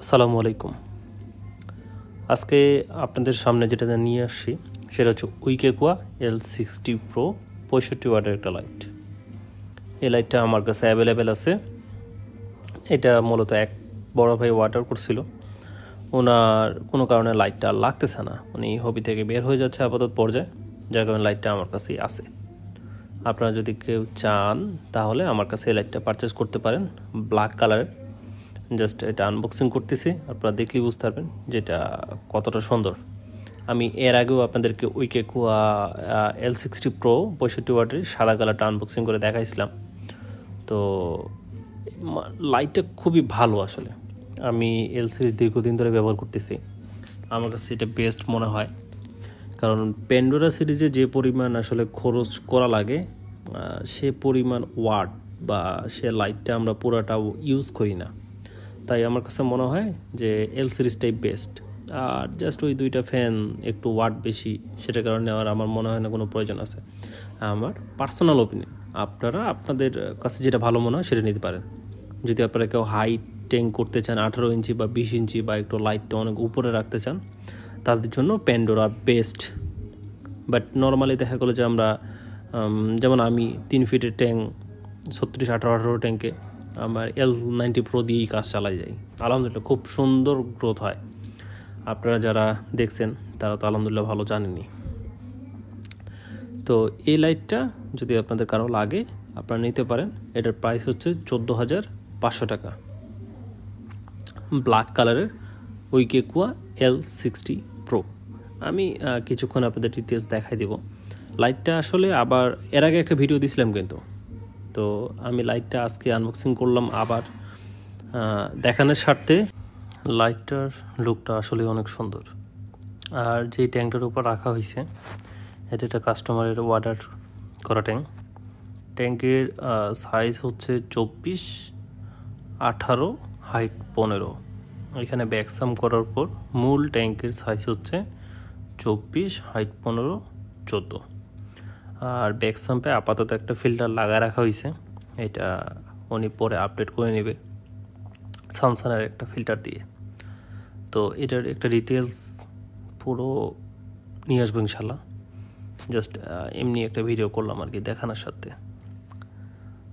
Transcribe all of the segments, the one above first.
আসসালামু আলাইকুম। আজকে আপনাদের সামনে যেটা নিয়ে আসছি সেটা হচ্ছে উইকেকুয়া L60 Pro 65 ওয়াটের একটা লাইট। এই লাইটটা আমার কাছে অ্যাভেলেবেল আছে। এটা মূলত এক বড় ভাই অর্ডার করছিল, ওনার কোনো কারণে লাইটটা লাগতেছে না, উনি হবি থেকে বের হয়ে যাচ্ছে আপাতত পর্যায়ে, যার কারণে লাইটটা আমার কাছেই আছে। আপনারা যদি কেউ চান তাহলে আমার কাছে এই লাইটটা পারচেস করতে পারেন, ব্ল্যাক কালারের। জাস্ট এটা আনবক্সিং করতেছি, আপনারা দেখলেই বুঝতে পারবেন যেটা কতটা সুন্দর। আমি এর আগেও আপনাদেরকে উইকেকুয়া L60 Pro 65 ওয়াটের সাদা কালারটা আনবক্সিং করে দেখাইছিলাম। তো লাইটটা খুবই ভালো আসলে। আমি এল সিরিজ দীর্ঘদিন ধরে ব্যবহার করতেছি, আমার কাছে এটা বেস্ট মনে হয়। কারণ প্যান্ডোরা সিরিজে যে পরিমাণ আসলে খরচ করা লাগে সে পরিমাণ ওয়াট বা সে লাইটটা আমরা পুরোটা ইউজ করি না, তাই আমার কাছে মনে হয় যে এল সিরিজটাই বেস্ট। আর জাস্ট ওই দুইটা ফ্যান একটু ওয়াট বেশি, সেটার কারণে আমার মনে হয় না কোনো প্রয়োজন আছে। আমার পার্সোনাল ওপিনিয়ন, আপনারা আপনাদের কাছে যেটা ভালো মনে হয় সেটা নিতে পারেন। যদি আপনারা কেউ হাই ট্যাঙ্ক করতে চান, 18 ইঞ্চি বা 20 ইঞ্চি বা একটু লাইটটা অনেক উপরে রাখতে চান, তাদের জন্য প্যান্ডোরা বেস্ট। বাট নর্মালি দেখা গেলো যে আমরা যেমন আমি 3 ফিটের ট্যাঙ্ক 36-18 ট্যাঙ্কে আমার L90 Pro দিয়েই কাজ চালাই যাই, আলহামদুলিল্লাহ খুব সুন্দর গ্রোথ হয়। আপনারা যারা দেখছেন তারা তো আলহামদুলিল্লাহ ভালো জানেনই। তো এই লাইটটা যদি আপনাদের কারো লাগে আপনারা নিতে পারেন। এটার প্রাইস হচ্ছে 14,500 টাকা। ব্ল্যাক কালারের উইকেকুয়া L60 Pro। আমি কিছুক্ষণ আপনাদের ডিটেলস দেখাই দেব। লাইটটা আসলে আবার এর আগে একটা ভিডিও দিয়েছিলাম কিন্তু, তো আমি লাইটটা আজকে আনবক্সিং করলাম আবার দেখানোর স্বার্থে। লাইটটার লুকটা আসলে অনেক সুন্দর। আর যেই ট্যাঙ্কটার উপর রাখা হয়েছে এটা একটা কাস্টমারের অর্ডার করা ট্যাঙ্ক। ট্যাঙ্কের সাইজ হচ্ছে 24, 18, হাইট 15। এখানে ব্যাকসাম করার পর মূল ট্যাঙ্কের সাইজ হচ্ছে 24, হাইট 15, 14। আর ব্যাকসাম্পে আপাতত একটা ফিল্টার লাগায় রাখা হয়েছে, এটা উনি পরে আপডেট করে নেবে স্যামসাংয়ের একটা ফিল্টার দিয়ে। তো এটার একটা ডিটেলস পুরো নিয়ে আসবো ইনশাল্লাহ। জাস্ট এমনি একটা ভিডিও করলাম আর কি দেখানোর সাথে।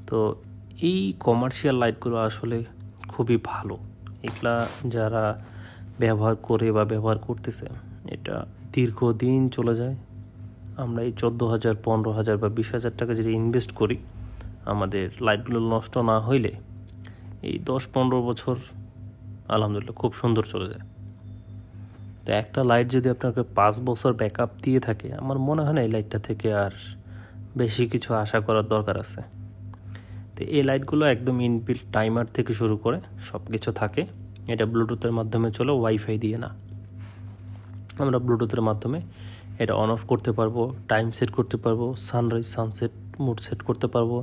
তো এই কমার্শিয়াল লাইটগুলো আসলে খুবই ভালো। এগুলা যারা ব্যবহার করে বা ব্যবহার করতেছে এটা দীর্ঘদিন চলে যায়। আমরা এই 14,000, 15,000 বা 20,000 টাকা যদি ইনভেস্ট করি, আমাদের লাইটগুলো নষ্ট না হইলে এই 10-15 বছর আলহামদুলিল্লাহ খুব সুন্দর চলে যায়। তো একটা লাইট যদি আপনাকে 5 বছর ব্যাকআপ দিয়ে থাকে, আমার মনে হয় না এই লাইটটা থেকে আর বেশি কিছু আশা করার দরকার আছে। তো এই লাইটগুলো একদম ইনবিল্ট টাইমার থেকে শুরু করে সব কিছু থাকে। এটা ব্লুটুথের মাধ্যমে চলে, ওয়াইফাই দিয়ে না। আমরা ব্লুটুথের মাধ্যমে এটা অন অফ করতে পারবো, টাইম সেট করতে পারবো, সানরাইজ সানসেট মুড সেট করতে পারবো।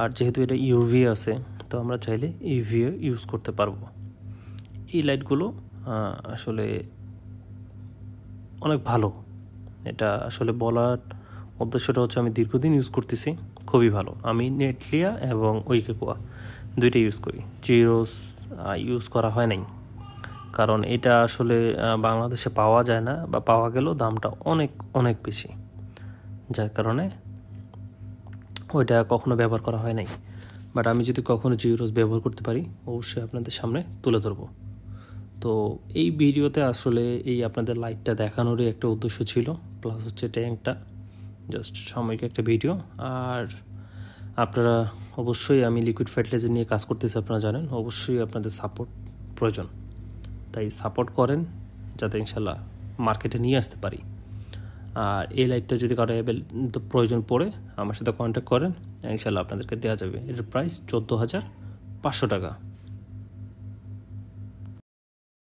আর যেহেতু এটা ইউভি আছে, তো আমরা চাইলে ইউভিও ইউজ করতে পারবো। এই লাইটগুলো আসলে অনেক ভালো। এটা আসলে বলার উদ্দেশ্যটা হচ্ছে আমি দীর্ঘদিন ইউজ করতেছি, খুবই ভালো। আমি নেটলিয়া এবং উইকেকুয়া দুইটা ইউজ করি, জিরোস ইউজ করা হয় নাই। কারণ এটা আসলে বাংলাদেশে পাওয়া যায় না, বা পাওয়া গেলেও দামটা অনেক অনেক বেশি, যার কারণে ওইটা কখনো ব্যবহার করা হয় নাই। বাট আমি যদি কখনো জিরোস ব্যবহার করতে পারি অবশ্যই আপনাদের সামনে তুলে ধরবো। তো এই ভিডিওতে আসলে এই আপনাদের লাইটটা দেখানোরই একটা উদ্দেশ্য ছিল, প্লাস হচ্ছে ট্যাঙ্কটা, জাস্ট সাময়িক একটা ভিডিও। আর আপনারা অবশ্যই, আমি লিকুইড ফার্টিলাইজার নিয়ে কাজ করতেছি আপনারা জানেন, অবশ্যই আপনাদের সাপোর্ট প্রয়োজন। তাই সাপোর্ট করেন যাতে ইনশাল্লাহ মার্কেটে নিয়ে আসতে পারি। আর এই লাইটটা যদি কারো প্রয়োজন পড়ে আমার সাথে কন্ট্যাক্ট করেন, ইনশাল্লাহ আপনাদেরকে দেওয়া যাবে। এটার প্রাইস 14,500 টাকা।